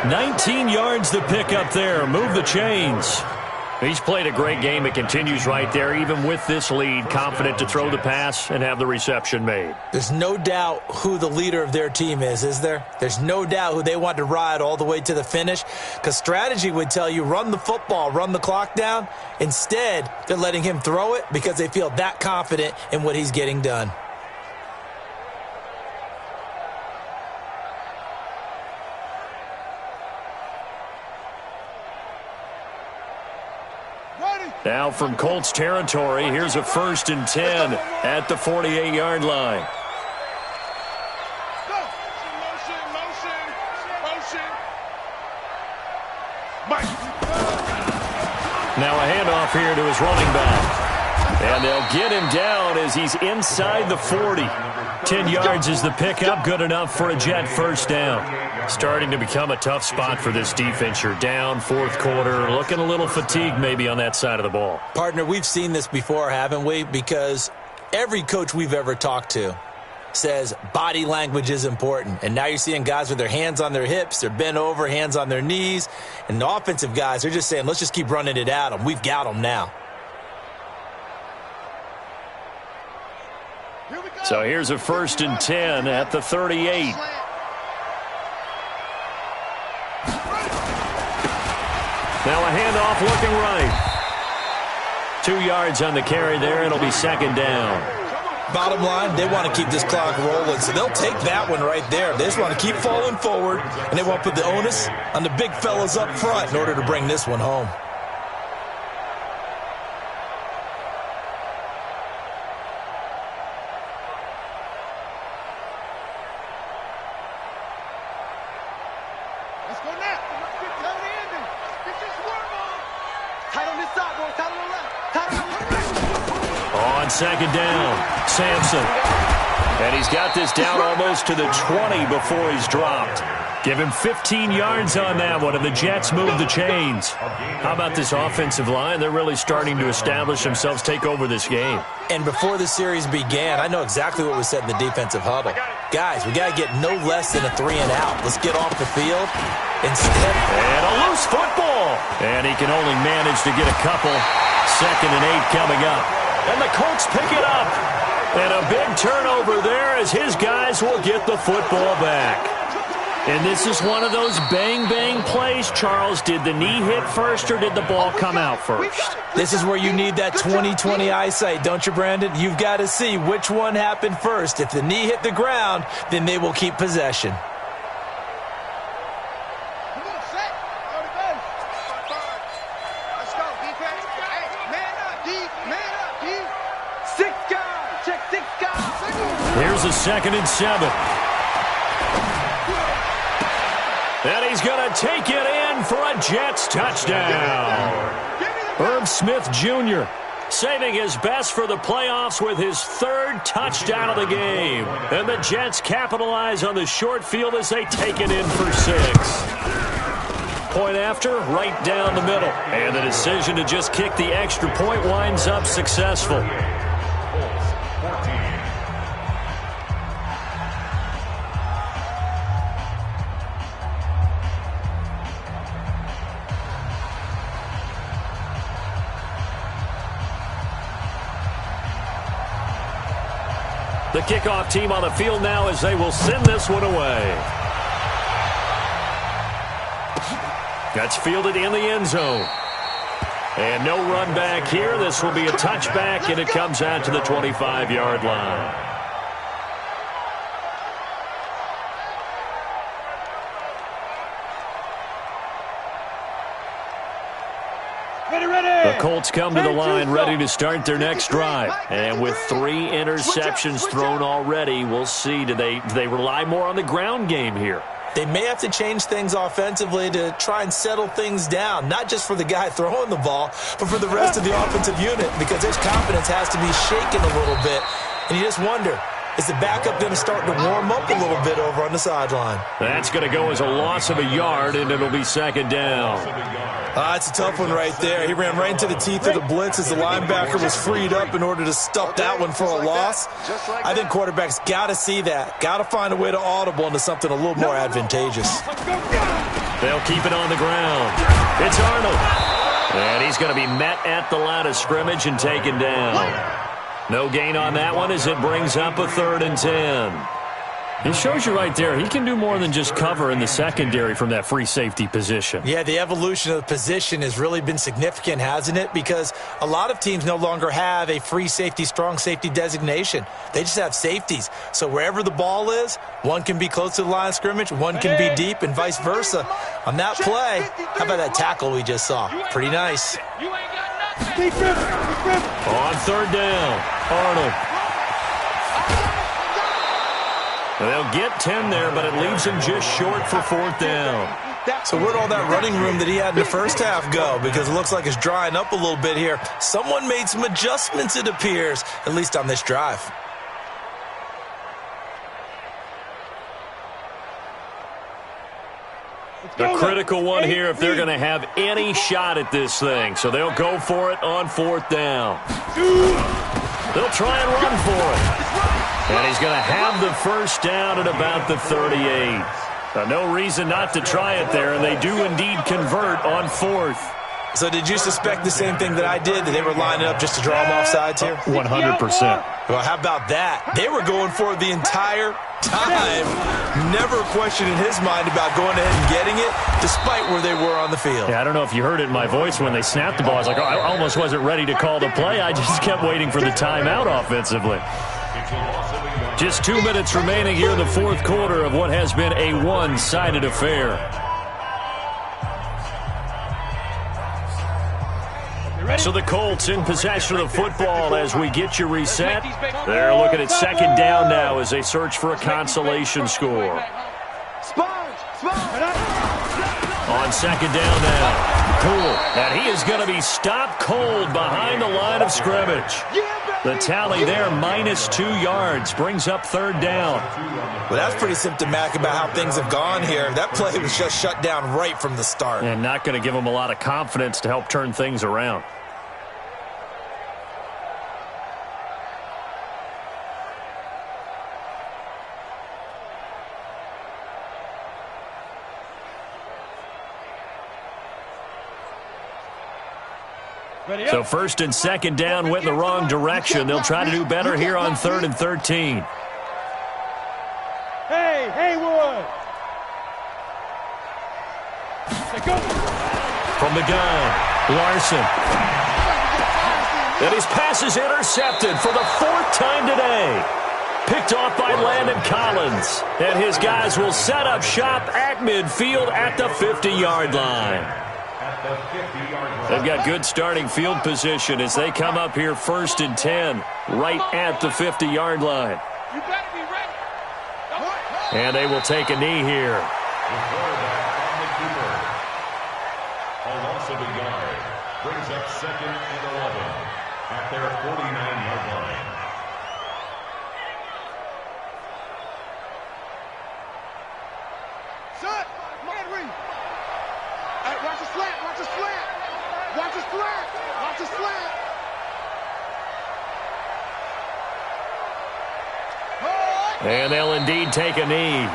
19 yards to pick up there. Move the chains. He's played a great game. It continues right there, even with this lead, confident to throw the pass and have the reception made. There's no doubt who the leader of their team is there? There's no doubt who they want to ride all the way to the finish, because strategy would tell you run the football, run the clock down. Instead, they're letting him throw it because they feel that confident in what he's getting done. Now from Colts territory, here's a 1st and 10 at the 48-yard line. Now a handoff here to his running back. And they'll get him down as he's inside the 40. 10 yards is the pickup, good enough for a Jet first down. Starting to become a tough spot for this defense. You're down 4th quarter, looking a little fatigued maybe on that side of the ball. Partner, we've seen this before, haven't we? Because every coach we've ever talked to says body language is important. And now you're seeing guys with their hands on their hips, they're bent over, hands on their knees. And the offensive guys, they're just saying, let's just keep running it at them. We've got them now. So here's a 1st and 10 at the 38. Now a handoff looking right. 2 yards on the carry there. It'll be 2nd down. Bottom line, they want to keep this clock rolling, so they'll take that one right there. They just want to keep falling forward, and they want to put the onus on the big fellas up front in order to bring this one home. On 2nd down, Sampson. And he's got this down almost to the 20 before he's dropped. Give him 15 yards on that one, and the Jets move the chains. How about this offensive line? They're really starting to establish themselves, take over this game. And before the series began, I know exactly what was said in the defensive huddle. Guys, we got to get no less than a 3-and-out. Let's get off the field. Instead, and a loose football. And he can only manage to get a couple. 2nd and 8 coming up. And the Colts pick it up. And a big turnover there as his guys will get the football back. And this is one of those bang-bang plays, Charles. Did the knee hit first or did the ball come out first? This is where you need that 20/20 eyesight, don't you, Brandon? You've got to see which one happened first. If the knee hit the ground, then they will keep possession. Here's a 2nd and 7. And he's going to take it in for a Jets touchdown. Herb Smith Jr. saving his best for the playoffs with his 3rd touchdown of the game. And the Jets capitalize on the short field as they take it in for 6. Point after, right down the middle. And the decision to just kick the extra point winds up successful. The kickoff team on the field now as they will send this one away. That's fielded in the end zone. And no run back here. This will be a touchback, and it comes out to the 25-yard line. The Colts come to the line ready to start their next drive. And with 3 interceptions thrown already, we'll see. Do they rely more on the ground game here? They may have to change things offensively to try and settle things down, not just for the guy throwing the ball, but for the rest of the offensive unit, because his confidence has to be shaken a little bit. And you just wonder, is the backup going to start to warm up a little bit over on the sideline? That's going to go as a loss of a yard, and it'll be second down. It's a tough one right there. He ran right into the teeth of the blitz as the linebacker was freed up in order to stuff that one for a loss. I think quarterbacks got to see that. Got to find a way to audible into something a little more advantageous. They'll keep it on the ground. It's Arnold. And he's going to be met at the line of scrimmage and taken down. No gain on that one as it brings up a 3rd and 10. It shows you right there, he can do more than just cover in the secondary from that free safety position. Yeah, the evolution of the position has really been significant, hasn't it? Because a lot of teams no longer have a free safety, strong safety designation. They just have safeties. So wherever the ball is, one can be close to the line of scrimmage, one can be deep, and vice versa. On that play, how about that tackle we just saw? Pretty nice. On 3rd down, Arnold. They'll get 10 there, but it leaves him just short for 4th down. So where'd all that running room that he had in the first half go? Because it looks like it's drying up a little bit here. Someone made some adjustments, it appears, at least on this drive. The critical one here if they're going to have any shot at this thing. So they'll go for it on 4th down. They'll try and run for it. And he's going to have the first down at about the 38. No reason not to try it there, and they do indeed convert on 4th. So did you suspect the same thing that I did, that they were lining up just to draw them off sides here? 100%. Well, how about that? They were going for it the entire time. Never a question in his mind about going ahead and getting it, despite where they were on the field. Yeah, I don't know if you heard it in my voice when they snapped the ball. I was like, oh, I almost wasn't ready to call the play. I just kept waiting for the timeout offensively. Just 2 minutes remaining here in the 4th quarter of what has been a one-sided affair. So the Colts in possession of the football as we get you reset. They're looking at 2nd down now as they search for a consolation score. On 2nd down now, Poole. And he is going to be stopped cold behind the line of scrimmage. The tally there, -2 yards, brings up 3rd down. Well, that's pretty symptomatic about how things have gone here. That play was just shut down right from the start. And not going to give them a lot of confidence to help turn things around. So 1st and 2nd down went in the wrong direction. They'll try to do better here on 3rd and 13. Hey, Haywood! From the gun, Larson. And his pass is intercepted for the 4th time today. Picked off by Landon Collins. And his guys will set up shop at midfield at the 50-yard line. They've got good starting field position as they come up here 1st and 10, right at the 50-yard line. And they will take a knee here. A loss of a yard brings up 2nd and 11 at their 49-yard line. Shut! Man, read! Hey, watch the slant! Watch the slant! Watch the slant! Watch the slant! And they'll indeed take a knee.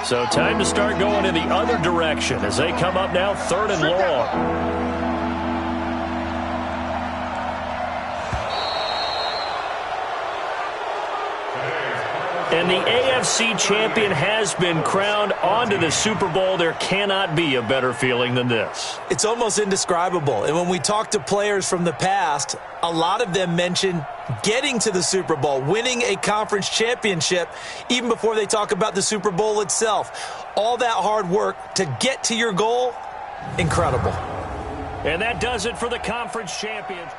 So time to start going in the other direction as they come up now 3rd and long. And the AFC champion has been crowned onto the Super Bowl. There cannot be a better feeling than this. It's almost indescribable. And when we talk to players from the past, a lot of them mention getting to the Super Bowl, winning a conference championship, even before they talk about the Super Bowl itself. All that hard work to get to your goal, incredible. And that does it for the conference champions.